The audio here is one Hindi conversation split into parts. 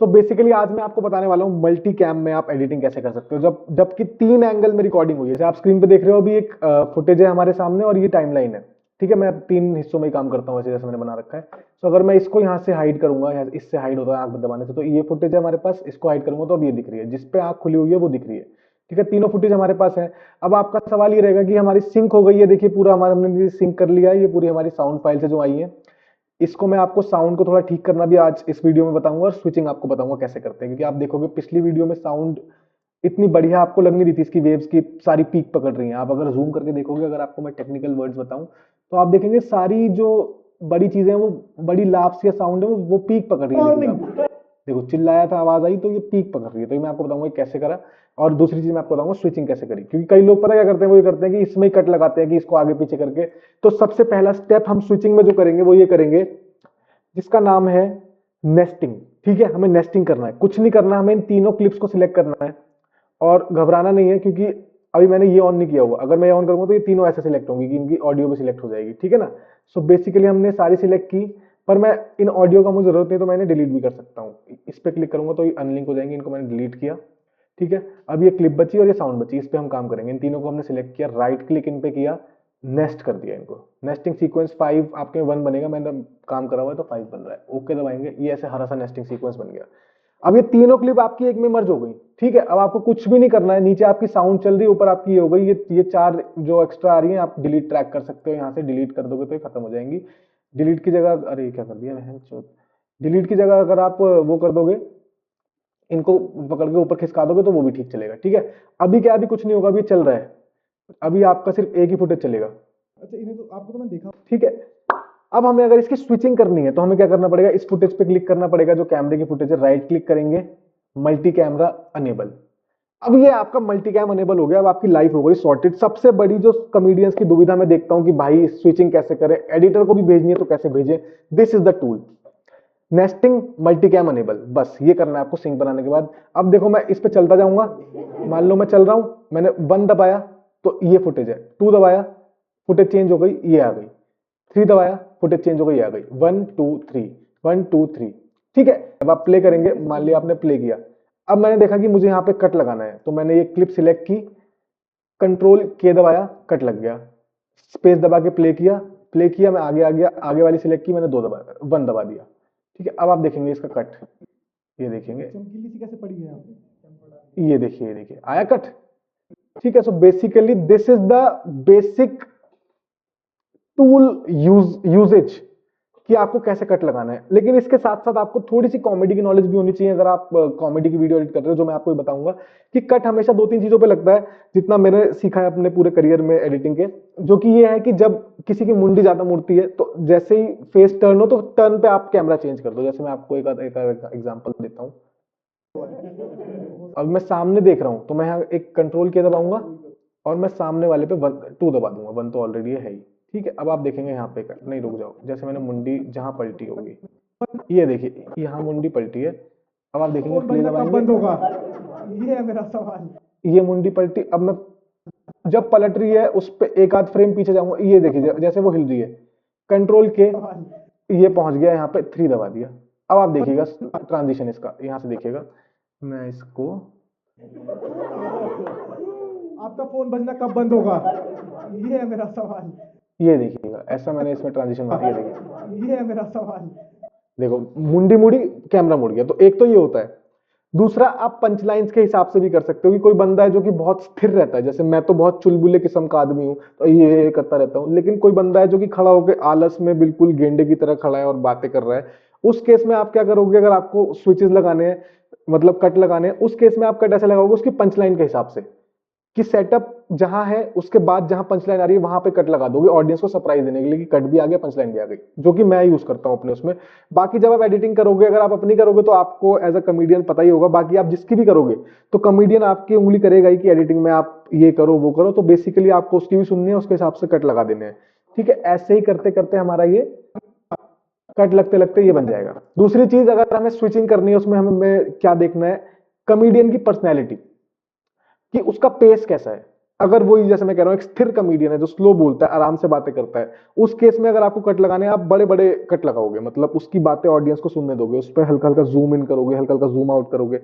तो बेसिकली आज मैं आपको बताने वाला हूँ मल्टी कैम में आप एडिटिंग कैसे कर सकते हो जबकि 3 एंगल में रिकॉर्डिंग हुई है। जैसे आप स्क्रीन पे देख रहे हो अभी एक फुटेज है हमारे सामने और ये टाइमलाइन है। ठीक है, मैं 3 हिस्सों में ही काम करता हूँ वैसे जैसे मैंने बना रखा है। तो अगर मैं इसको यहाँ से हाइड करूंगा, इससे हाइड होता है आंख दबाने से, तो ये फुटेज है हमारे पास, इसको हाइड करूंगा तो अब ये दिख रही है, जिसपे आंख खुली हुई है वो दिख रही है। ठीक है, तीनों फुटेज हमारे पास है। अब आपका सवाल ये रहेगा कि हमारी सिंक हो गई है, देखिए पूरा हमारा हमने सिंक कर लिया है, ये पूरी हमारी साउंड फाइल से जो आई है। इसको मैं आपको साउंड को थोड़ा ठीक करना भी आज इस वीडियो में बताऊंगा और स्विचिंग आपको बताऊंगा कैसे करते हैं, क्योंकि आप देखोगे पिछली वीडियो में साउंड इतनी बढ़िया आपको लग नहीं रही थी, इसकी वेव्स की सारी पीक पकड़ रही हैं। आप अगर जूम करके देखोगे, अगर आपको मैं टेक्निकल वर्ड्स बताऊं, तो आप देखेंगे सारी जो बड़ी चीजें हैं वो बड़ी लाफ्स या साउंड है वो पीक पकड़ रही है। देखो चिल्लाया था, आवाज आई तो ये पीक पकड़ रही है। तो ये मैं आपको बताऊंगा कैसे करा। और दूसरी चीज मैं आपको बताऊंगा स्विचिंग कैसे करी, क्योंकि कई लोग पता क्या करते हैं, वो ये करते हैं कि इसमें ही कट लगाते हैं कि इसको आगे पीछे करके। तो सबसे पहला स्टेप हम स्विचिंग में जो करेंगे वो ये करेंगे, जिसका नाम है नेस्टिंग। ठीक है, हमें नेस्टिंग करना है, कुछ नहीं करना, हमें इन तीनों क्लिप्स को सिलेक्ट करना है और घबराना नहीं है, क्योंकि अभी मैंने ये ऑन नहीं किया हुआ। अगर मैं ऑन करूंगा तो ये तीनों ऐसे सिलेक्ट होंगी कि इनकी ऑडियो भी सिलेक्ट हो जाएगी। ठीक है ना। सो बेसिकली हमने सारी सिलेक्ट की, पर मैं इन ऑडियो का मुझे जरूरत नहीं, तो मैंने डिलीट भी कर सकता हूँ। इस पर क्लिक करूंगा तो ये अनलिंक हो जाएंगे, इनको मैंने डिलीट किया। ठीक है, अब ये क्लिप बची और ये साउंड बची, इस पे हम काम करेंगे। इन तीनों को हमने सिलेक्ट किया, राइट क्लिक इन पे किया, नेस्ट कर दिया इनको। नेस्टिंग सीक्वेंस 5 आपके 1 बनेगा, मैंने काम करा हुआ है तो 5 बन रहा है। ओके दबाएंगे, ये ऐसे हरा सा नेस्टिंग सीक्वेंस बन गया। अब ये तीनों क्लिप आपकी एक में मर्ज हो गई। ठीक है, अब आपको कुछ भी नहीं करना है, नीचे आपकी साउंड चल रही है, ऊपर आपकी ये हो गई। ये 4 जो एक्स्ट्रा आ रही है आप डिलीट ट्रैक कर सकते हो, यहाँ से डिलीट कर दोगे तो ये खत्म हो जाएंगी। डिलीट की जगह, अरे क्या कर दिया है, डिलीट की जगह अगर आप वो कर दोगे, इनको पकड़ के ऊपर खिसका दोगे तो वो भी ठीक चलेगा। ठीक है, अभी क्या, अभी कुछ नहीं होगा, अभी चल रहा है, अभी आपका सिर्फ एक ही फुटेज चलेगा। अच्छा, इन्हें तो आपको तो मैं देखा। ठीक है, अब हमें अगर इसकी स्विचिंग करनी है तो हमें क्या करना पड़ेगा, इस फुटेज पे क्लिक करना पड़ेगा जो कैमरे की फुटेज है, राइट क्लिक करेंगे, मल्टी कैमरा अनेबल। अब ये आपका मल्टी कैम अनेबल हो गया, अब आपकी लाइफ हो गई सॉर्टेड। सबसे बड़ी जो कॉमेडियंस की दुविधा मैं देखता हूं कि भाई स्विचिंग कैसे करें, एडिटर को भी भेजनी है तो कैसे भेजें। This is the tool, nesting multi cam enable. बस ये करना है आपको सिंक बनाने के बाद। अब देखो मैं इस पे चलता जाऊंगा, मान लो मैं चल रहा हूं, मैंने 1 दबाया तो ये फुटेज है, 2 दबाया फुटेज चेंज हो गई, ये आ गई, 3 दबाया फुटेज चेंज हो गई, आ गई, 1 2 3, 1 2 3। ठीक है, अब आप प्ले करेंगे, मान लिया आपने प्ले किया। अब मैंने देखा कि मुझे यहाँ पे कट लगाना है, तो मैंने ये क्लिप सिलेक्ट की, कंट्रोल के दबाया, कट लग गया। स्पेस दबा के प्ले किया, मैं आगे आ गया, आगे वाली सिलेक्ट की मैंने 2 दबा 1 दबा दिया। ठीक है, अब आप देखेंगे इसका कट, ये देखेंगे चमकीली सी कैसे पड़ी है यहाँ पे, ये देखिए आया कट। ठीक है, so basically this is the basic tool usage कि आपको कैसे कट लगाना है। लेकिन इसके साथ साथ आपको थोड़ी सी कॉमेडी की नॉलेज भी होनी चाहिए। अगर आप कॉमेडी की वीडियो एडिट कर रहे हो, जो मैं आपको बताऊंगा कि कट हमेशा 2-3 चीजों पे लगता है, जितना मैंने सीखा है अपने पूरे करियर में एडिटिंग के, जो कि ये है कि जब किसी की मुंडी ज्यादा मुड़ती है तो जैसे ही फेस टर्न हो तो टर्न पे आप कैमरा चेंज कर दो। जैसे मैं आपको एक एग्जांपल देता हूँ। अब मैं सामने देख रहा हूं तो मैं यहाँ एक कंट्रोल के दबाऊंगा और मैं सामने वाले पे 2 दबा दूंगा, 1 तो ऑलरेडी है ही। ठीक है, अब आप देखेंगे यहाँ पे नहीं, रुक जाओ, जैसे मैंने मुंडी जहां पलटी होगी, ये देखिए यहाँ मुंडी पलटी है। अब आप देखेंगे प्ले दबाएंगे, बंद होगा, ये है मेरा सवाल। ये मुंडी पलटी, अब मैं जब पलट रही है उस पे एक आध फ्रेम पीछे जाऊंगा, ये देखिए जैसे वो हिल रही है, कंट्रोल के ये पहुंच गया यहाँ पे, 3 दबा दिया। अब आप देखिएगा ट्रांजिशन इसका, यहाँ से देखिएगा, मैं इसको, आपका फोन बजना कब बंद होगा, ये है मेरा सवाल। ये देखिएगा ऐसा मैंने इसमें ट्रांजिशन बनाया, ये देखिए, ये है मेरा सवाल। देखो मुंडी मुड़ी, कैमरा मुड़ गया। तो एक तो ये होता है। दूसरा, आप पंच लाइन्स के हिसाब से भी कर सकते हो कि कोई बंदा है जो कि बहुत स्थिर रहता है, जैसे मैं तो बहुत चुलबुले किस्म का आदमी हूं तो ये करता रहता हूं, लेकिन कोई बंदा है जो कि खड़ा होकर आलस में बिल्कुल गेंडे की तरह खड़ा है और बातें कर रहा है, उस केस में आप क्या करोगे, अगर आपको स्विचेस लगाने हैं, मतलब कट लगाने हैं, उस केस में आप कट ऐसे लगाओगे उसकी पंच लाइन के हिसाब से, कि सेटअप जहां है उसके बाद जहां पंच लाइन आ रही है वहां पे कट लगा दोगे, ऑडियंस को सरप्राइज देने के लिए कि कट भी आ गया, पंच लाइन भी आ गई, जो कि मैं यूज करता हूं अपने उसमें। बाकी जब आप एडिटिंग करोगे, अगर आप अपनी करोगे तो आपको एज अ कॉमेडियन पता ही होगा, बाकी आप जिसकी भी करोगे तो कॉमेडियन आपकी उंगली करेगा ही कि एडिटिंग में आप ये करो वो करो, तो बेसिकली आपको उसकी भी सुननी है, उसके हिसाब से कट लगा देने हैं। ठीक है, ऐसे ही करते करते हमारा ये कट लगते लगते ये बन जाएगा। दूसरी चीज, अगर हमें स्विचिंग करनी है उसमें हमें क्या देखना है, कॉमेडियन की पर्सनैलिटी, कि उसका पेस कैसा है। अगर वो जैसे मैं कह रहा हूँ एक स्थिर कॉमेडियन है जो स्लो बोलता है, आराम से बातें करता है, उस केस में अगर आपको कट लगाने हैं, आप बड़े बड़े कट लगाओगे, मतलब उसकी बातें ऑडियंस को सुनने दोगे, उस पर हल्का हल्का जूम इन करोगे, हल्का हल्का जूम आउट करोगे,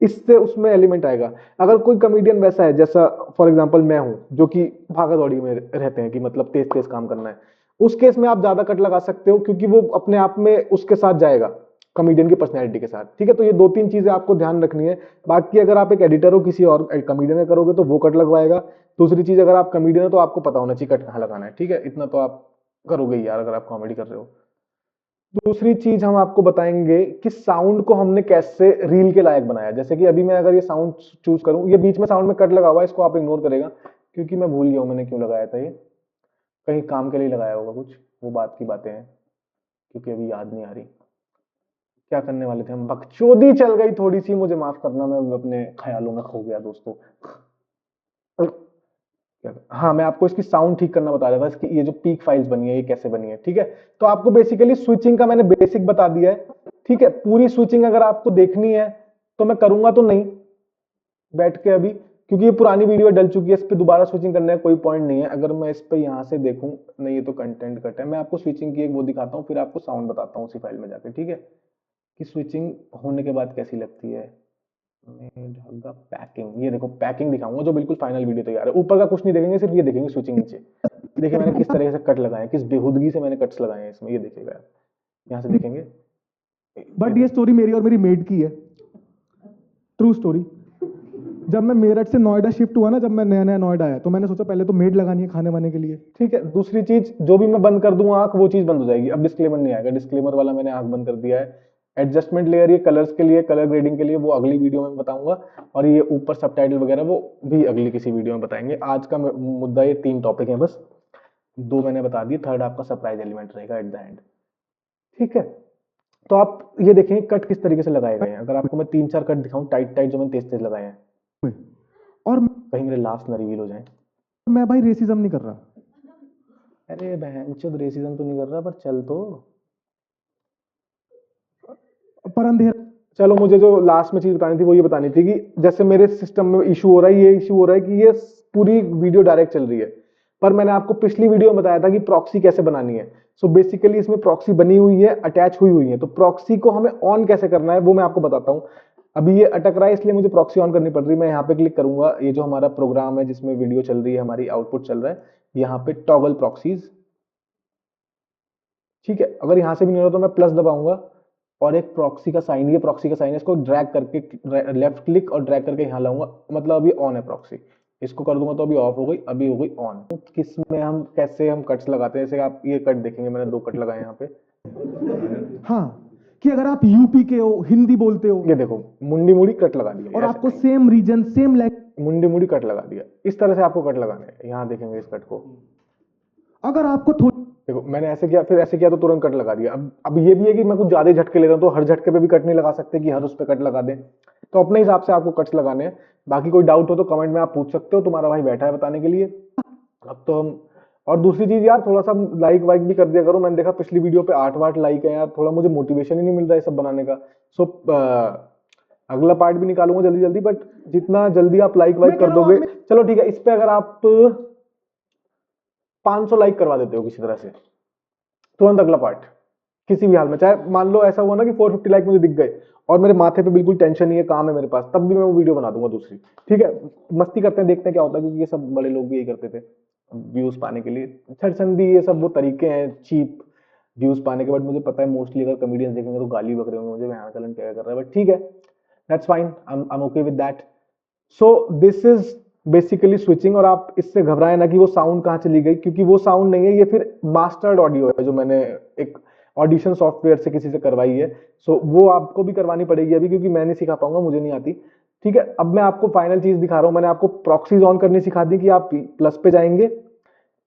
इससे उसमें एलिमेंट आएगा। अगर कोई कॉमेडियन वैसा है जैसा फॉर एग्जांपल मैं हूं, जो कि भागा दौड़ी में रहते हैं कि मतलब तेज तेज काम करना है, उस केस में आप ज्यादा कट लगा सकते हो क्योंकि वो अपने आप में उसके साथ जाएगा, कॉमेडियन की पर्सनैलिटी के साथ। ठीक है, तो ये दो तीन चीजें आपको ध्यान रखनी है। बाकी अगर आप एक एडिटर हो किसी और कॉमेडियन में करोगे तो वो कट लगवाएगा। दूसरी चीज, अगर आप कॉमेडियन हो तो आपको पता होना चाहिए कट कहाँ लगाना है। ठीक है, इतना तो आप करोगे ही यार अगर आप कॉमेडी कर रहे हो। दूसरी चीज हम आपको बताएंगे कि साउंड को हमने कैसे रील के लायक बनाया। जैसे कि अभी मैं अगर ये साउंड चूज करूं, ये बीच में साउंड में कट लगा हुआ है, इसको आप इग्नोर करेगा क्योंकि मैं भूल गया हूं मैंने क्यों लगाया था। ये कहीं काम के लिए लगाया होगा कुछ, वो बात की बातें हैं, क्योंकि अभी याद नहीं आ रही क्या करने वाले थे हम। बकचोदी चल गई थोड़ी सी, मुझे माफ करना, मैं अपने ख्यालों में खो गया दोस्तों। हाँ, मैं आपको इसकी साउंड ठीक करना बता रहा था, इसकी ये जो पीक फाइल्स बनी है ये कैसे बनी है। ठीक है, तो आपको बेसिकली स्विचिंग का मैंने बेसिक बता दिया है। ठीक है, पूरी स्विचिंग अगर आपको देखनी है तो मैं करूंगा तो नहीं बैठ के अभी, क्योंकि ये पुरानी वीडियो डल चुकी है, इस पे दोबारा स्विचिंग करने का कोई पॉइंट नहीं है। अगर मैं इस पे यहाँ से देखूं, नहीं ये तो कंटेंट कट है, मैं आपको स्विचिंग की एक वो दिखाता हूँ, फिर आपको साउंड बताता हूँ उसी फाइल में जाके। ठीक है, कि स्विचिंग होने के बाद कैसी लगती है। धागा पैकिंग, ये देखो पैकिंग दिखाऊंगा जो बिल्कुल फाइनल वीडियो तैयार है। ऊपर का कुछ नहीं देखेंगे, सिर्फ ये देखेंगे स्विचिंग नीचे। देखिए मैंने किस तरह से कट लगाए हैं, किस बेहूदगी से मैंने कट्स लगाए हैं इसमें, ये देखिएगा। यहाँ से देखेंगे, बट ये स्टोरी मेरी और मेरी मेड की है, ट्रू स्टोरी। जब मैं मेरठ से नोएडा शिफ्ट हुआ ना, जब मैं नया नया नोएडा आया, तो मैंने सोचा पहले तो मेड लगानी है खाने वाने के लिए। ठीक है, दूसरी चीज, जो भी मैं बंद कर दूंगा आंख, वो चीज बंद हो जाएगी। अब डिस्क्लेमर नहीं आएगा, डिस्क्लेमर वाला मैंने आंख बंद कर दिया है। एडजस्टमेंट लेयर ये कलर्स के लिए, कलर ग्रेडिंग के लिए, वो अगली वीडियो में बताऊंगा। और ये ऊपर सबटाइटल वगैरह वो भी अगली किसी वीडियो में बताएंगे। आज का मुद्दा ये 3 टॉपिक है बस, 2 मैंने बता दिए, थर्ड आपका सरप्राइज एलिमेंट रहेगा एट द एंड। ठीक है, तो आप ये देखेंगे कट किस तरीके से लगाए गए हैं। अगर आपको मैं 3-4 कट दिखाऊं टाइट टाइट, जो मैंने तेज तेज लगाए हैं, और कहीं मेरे लास्ट ना रिवील हो जाए। मैं भाई रेसिज्म नहीं कर रहा, अरे बहनचोद, रेसिज्म तो नहीं कर रहा, पर चल तो। पर अंधेरा। चलो, मुझे जो लास्ट में चीज बतानी थी वो ये बतानी थी कि जैसे मेरे सिस्टम में इशू हो रहा है, ये इशू हो रहा है कि ये पूरी वीडियो डायरेक्ट चल रही है, पर मैंने आपको पिछली वीडियो में बताया था कि प्रॉक्सी कैसे बनानी है। सो बेसिकली इसमें प्रॉक्सी बनी हुई है, अटैच हुई हुई है, तो प्रॉक्सी को हमें ऑन कैसे करना है वो मैं आपको बताता हूं। अभी ये अटक रहा है इसलिए मुझे प्रॉक्सी ऑन करनी पड़ रही है। मैं यहाँ पे क्लिक करूंगा, ये जो हमारा प्रोग्राम है जिसमें वीडियो चल रही है हमारी, आउटपुट चल रहा है, यहाँ पे टॉगल प्रॉक्सीज। ठीक है, अगर यहां से भी नहीं हो रहा तो मैं प्लस दबाऊंगा और एक प्रॉक्सी का साइन, ये प्रॉक्सी का साइन है, इसको ड्रैग करके लेफ्ट क्लिक और ड्रैग करके यहां लाऊंगा, मतलब अभी ऑन है प्रॉक्सी। इसको कर दूंगा तो अभी ऑफ हो गई, अभी हो गई ऑन। किस में हम कैसे हम कट्स लगाते हैं, जैसे आप ये कट देखेंगे, मैंने 2 कट लगाए यहाँ पे। हाँ, कि अगर आप यूपी के हो, हिंदी बोलते हो, ये देखो मुंडी मुड़ी कट लगा दिया, और आपको सेम रीजन सेम लैंग्वेज, मुंडी मुड़ी कट लगा दिया, इस तरह से आपको कट लगाना है। यहाँ देखेंगे इस कट को, अगर आपको थोड़ी, देखो मैंने ऐसे किया, फिर ऐसे किया तो तुरंत कट लगा दिया। अब ये भी है कि मैं कुछ ज्यादा झटके ले रहा हूँ तो हर झटके पे भी कट नहीं लगा सकते कि हर उस पे कट लगा दें, तो अपने हिसाब से आपको कट्स लगाने हैं। बाकी कोई डाउट हो तो कमेंट में आप पूछ सकते हो, तुम्हारा भाई बैठा है बताने के लिए। अब तो हम, और दूसरी चीज यार, थोड़ा सा लाइक वाइक भी कर दिया करो। मैंने देखा पिछली वीडियो पे 8 लाइक है यार, थोड़ा मुझे मोटिवेशन ही नहीं मिल रहा है सब बनाने का। सो अगला पार्ट भी निकालूंगा जल्दी जल्दी, बट जितना जल्दी आप लाइक वाइक कर दोगे, चलो ठीक है, इस पे अगर आप 500 लाइक करवा देते हो किसी तरह से, तुरंत अगला पार्ट किसी भी हाल में, चाहे मान लो ऐसा हुआ ना कि 450 लाइक मुझे दिख गए और मेरे माथे पे बिल्कुल टेंशन नहीं है, काम है मेरे पास, तब भी मैं वो वीडियो बना दूंगा दूसरी। ठीक है, मस्ती करते हैं, देखते हैं क्या होता है, क्योंकि ये सब बड़े लोग भी यही करते थे व्यूज पाने के लिए। छरछंदी ये सब वो तरीके हैं चीप व्यूज पाने के। बट मुझे पता है मोस्टली अगर कमेडियंस देखेंगे तो गाली बक रहे होंगे मुझे, यहाँ चलन क्या कर रहा है, बट ठीक है, that's fine, I am okay with that. So this is basically switching. और आप इससे घबराएं ना कि वो साउंड कहाँ चली गई, क्योंकि वो साउंड नहीं है, ये फिर मास्टर्ड ऑडियो है जो मैंने एक ऑडिशन सॉफ्टवेयर से किसी से करवाई है। सो वो आपको भी करवानी पड़ेगी अभी, क्योंकि मैं नहीं सिखा पाऊंगा, मुझे नहीं आती। ठीक है, अब मैं आपको फाइनल चीज दिखा रहा हूं। मैंने आपको प्रॉक्सीज ऑन करनी सिखा दी कि आप प्लस पे जाएंगे,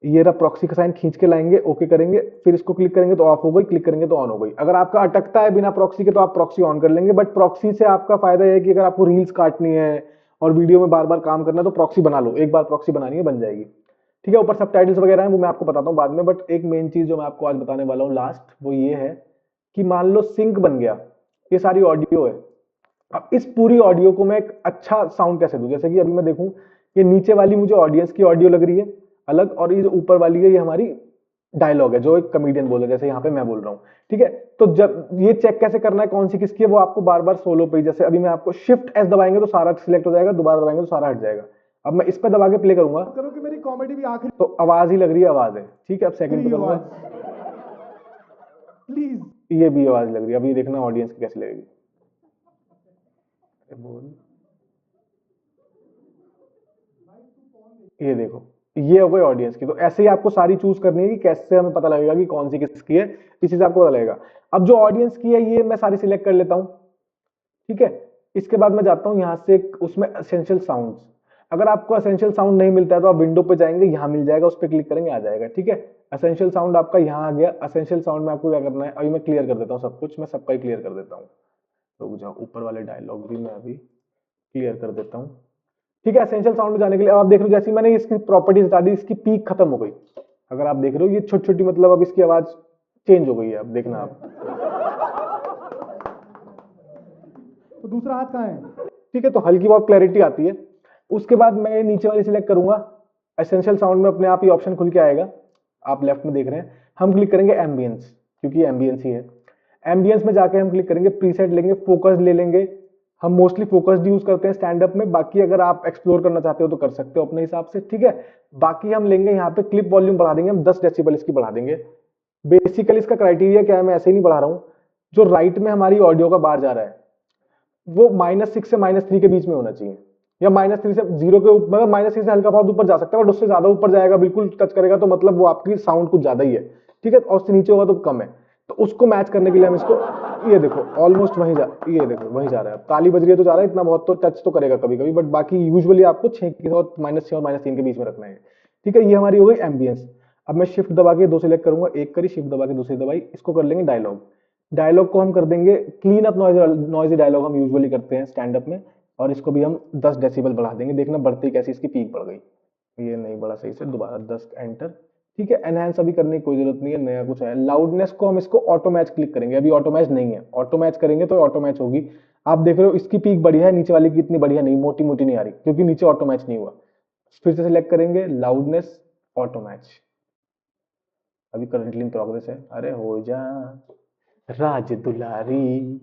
ये रहा प्रॉक्सी का साइन, खींच के लाएंगे, ओके करेंगे, फिर इसको क्लिक करेंगे तो ऑफ हो गई, क्लिक करेंगे तो ऑन हो गई। अगर आपका अटकता है बिना प्रॉक्सी के तो आप प्रॉक्सी ऑन कर लेंगे, बट प्रॉक्सी से आपका फायदा यह है कि अगर आपको रील्स काटनी है और वीडियो में बार बार काम करना है तो प्रॉक्सी बना लो, एक बार प्रॉक्सी बनानी है बन जाएगी। ठीक है, ऊपर सबटाइटल्स वगैरह हैं वो मैं आपको बताता हूँ बाद में, बट एक मेन चीज जो मैं आपको आज बताने वाला हूँ लास्ट, वो ये है कि मान लो सिंक बन गया, ये सारी ऑडियो है। अब इस पूरी ऑडियो को मैं एक अच्छा साउंड कैसे दूं, जैसे कि अभी मैं देखूं ये नीचे वाली मुझे ऑडियंस की ऑडियो लग रही है अलग, और ये जो ऊपर वाली है ये हमारी डायलॉग है जो एक कमेडियन बोल रहा है, जैसे यहाँ पे मैं बोल रहा हूँ। ठीक है, तो जब ये चेक कैसे करना है कौन सी किसकी है, वो आपको बार बार सोलो पे, जैसे अभी मैं आपको शिफ्ट एस दबाएंगे तो सारा सिलेक्ट हो जाएगा, दोबारा दबाएंगे तो सारा हट जाएगा। अब मैं इस पे दबा के प्ले करूंगा करो कि मेरी कॉमेडी भी आखिरी तो आवाज ही लग रही है, आवाज है। ठीक है, अब सेकंड पे करूंगा, प्लीज। ये भी आवाज लग रही है। अब ये देखना ऑडियंस की कैसी लगेगी। बोल, ये देखो, ये हो गई ऑडियंस की। तो ऐसे ही आपको सारी चूज करनी है कि कैसे हमें पता लगेगा कि कौन सी किसकी है, इसी से आपको पता लगेगा। अब जो ऑडियंस की है ये मैं सारी सिलेक्ट कर लेता हूं। ठीक है, इसके बाद मैं जाता हूं यहां से उसमें एसेंशियल साउंड्स। अगर आपको एसेंशियल साउंड नहीं मिलता है तो आप विंडो पे जाएंगे, यहां मिल जाएगा, उस पर क्लिक करेंगे, आ जाएगा। ठीक है, एसेंशियल साउंड आपका यहां आ गया। एसेंशियल साउंड में आपको क्या करना है, अभी मैं क्लियर कर देता हूँ सब कुछ, मैं सबका ही क्लियर कर देता हूँ। रुक जाओ, ऊपर वाले डायलॉग भी मैं अभी क्लियर कर देता हूँ। ठीक है, एसेंशियल साउंड में जाने के लिए अब आप देख रहे हो जैसे मैंने इसकी प्रॉपर्टीज हटा दी, इसकी पीक खत्म हो गई। अगर आप देख रहे हो ये छोटी छोटी, मतलब अब इसकी आवाज चेंज हो गई है, अब देखना आप। तो दूसरा हाथ कहाँ है? ठीक है, तो हल्की बहुत क्लैरिटी आती है। उसके बाद मैं नीचे वाली सिलेक्ट करूंगा, एसेंशियल साउंड में अपने आप ही ऑप्शन खुल के आएगा, आप लेफ्ट में देख रहे हैं। हम क्लिक करेंगे एम्बियंस, क्योंकि एम्बियंस ही है। एम्बियंस में जाके हम क्लिक करेंगे, प्रीसेट लेंगे, फोकस ले लेंगे। हम मोस्टली फोकस्ड यूज करते हैं स्टैंड अप में, बाकी अगर आप एक्सप्लोर करना चाहते हो तो कर सकते हो अपने हिसाब से। ठीक है, बाकी हम लेंगे यहाँ पे क्लिप वॉल्यूम बढ़ा देंगे हम 10 डेसिबल इसकी बढ़ा देंगे। बेसिकली इसका क्राइटेरिया क्या है, मैं ऐसे ही नहीं बढ़ा रहा हूँ। जो राइट में हमारी ऑडियो का बार जा रहा है वो -6 से -3 के बीच में होना चाहिए, या -3 से 0 के ऊपर, मतलब -3 से हल्का बहुत ऊपर जा सकता है, बट उससे ज्यादा ऊपर जाएगा, बिल्कुल टच करेगा तो मतलब वो आपकी साउंड कुछ ज्यादा ही है। ठीक है, और उससे नीचे होगा तो कम है। तो उसको मैच करने के लिए हम इसको, ये देखो ऑलमोस्ट वहीं जा, ये देखो वहीं जा रहा है। ताली बज रही है तो जा रहा है, इतना बहुत तो टच तो करेगा कभी कभी, बट बाकी यूजुअली आपको 6 और -6 और -3 के बीच में रखना है। ठीक है, ये हमारी हो गई एम्बियंस। अब मैं शिफ्ट दबा के दो सिलेक्ट करूंगा, एक करी, शिफ्ट दबा के दूसरी दबाई, इसको कर लेंगे डायलॉग। डायलॉग को हम कर देंगे क्लीन अप, नॉइजी डायलॉग हम यूजुअली करते हैं स्टैंड अप में, और इसको भी हम 10 डेसिबल बढ़ा देंगे। देखना बढ़ते ही कैसी इसकी पीक बढ़ गई, ये नहीं बढ़ा सही से, दोबारा 10 एंटर। ठीक है, एनहांस अभी करने की कोई जरूरत नहीं है, नया कुछ है। लाउडनेस को हम इसको ऑटो मैच क्लिक करेंगे, अभी ऑटो मैच नहीं है, ऑटो मैच करेंगे तो ऑटो मैच होगी। आप देख रहे हो इसकी पीक बढ़िया है, नीचे वाली की इतनी बढ़िया नहीं, मोटी मोटी नहीं आ रही, क्योंकि नीचे ऑटो मैच नहीं हुआ। फिर से सिलेक्ट करेंगे लाउडनेस, ऑटो मैच, अभी करंटली इन प्रोग्रेस है। अरे हो जा राज दुलारी।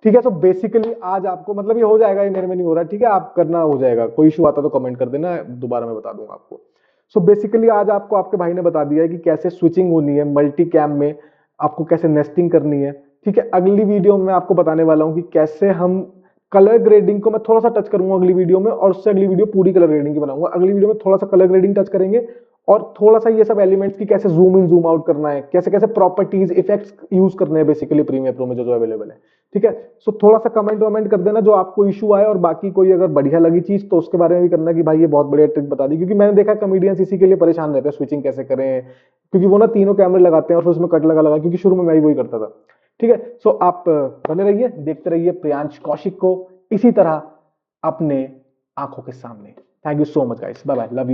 ठीक है, तो बेसिकली आज आपको, मतलब ये हो जाएगा, ये मेरे में नहीं हो रहा। ठीक है, आप करना हो जाएगा, कोई इशू आता तो कमेंट कर देना, दोबारा मैं बता दूंगा आपको। सो बेसिकली आज आपको आपके भाई ने बता दिया है कि कैसे स्विचिंग होनी है मल्टी कैम में, आपको कैसे नेस्टिंग करनी है। ठीक है, अगली वीडियो में आपको बताने वाला हूं कि कैसे हम कलर ग्रेडिंग को मैं थोड़ा सा टच करूंगा अगली वीडियो में, और उससे अगली वीडियो पूरी कलर ग्रेडिंग की बनाऊंगा। अगली वीडियो में थोड़ा सा कलर ग्रेडिंग टच करेंगे, और थोड़ा सा ये सब एलिमेंट्स की कैसे जूम इन जूम आउट करना है, कैसे कैसे प्रॉपर्टीज इफेक्ट्स यूज करने हैं बेसिकली प्रीमियर प्रो में जो अवेलेबल है। ठीक है, सो थोड़ा सा कमेंट वमेंट कर देना जो आपको इशू आए, और बाकी कोई अगर बढ़िया लगी चीज तो उसके बारे में भी करना कि भाई ये बहुत बढ़िया ट्रिक बता दी, क्योंकि मैंने देखा कॉमेडियंस इसी के लिए परेशान रहते हैं स्विचिंग कैसे करें, क्योंकि वो ना तीनों कैमरे लगाते हैं और फिर उसमें कट लगा लगा, क्योंकि शुरू में मैं ही वही करता था। ठीक है, सो आप बने रहिए, देखते रहिए प्रियांश कौशिक को इसी तरह अपने आंखों के सामने। Thank you so much guys, bye bye, love you.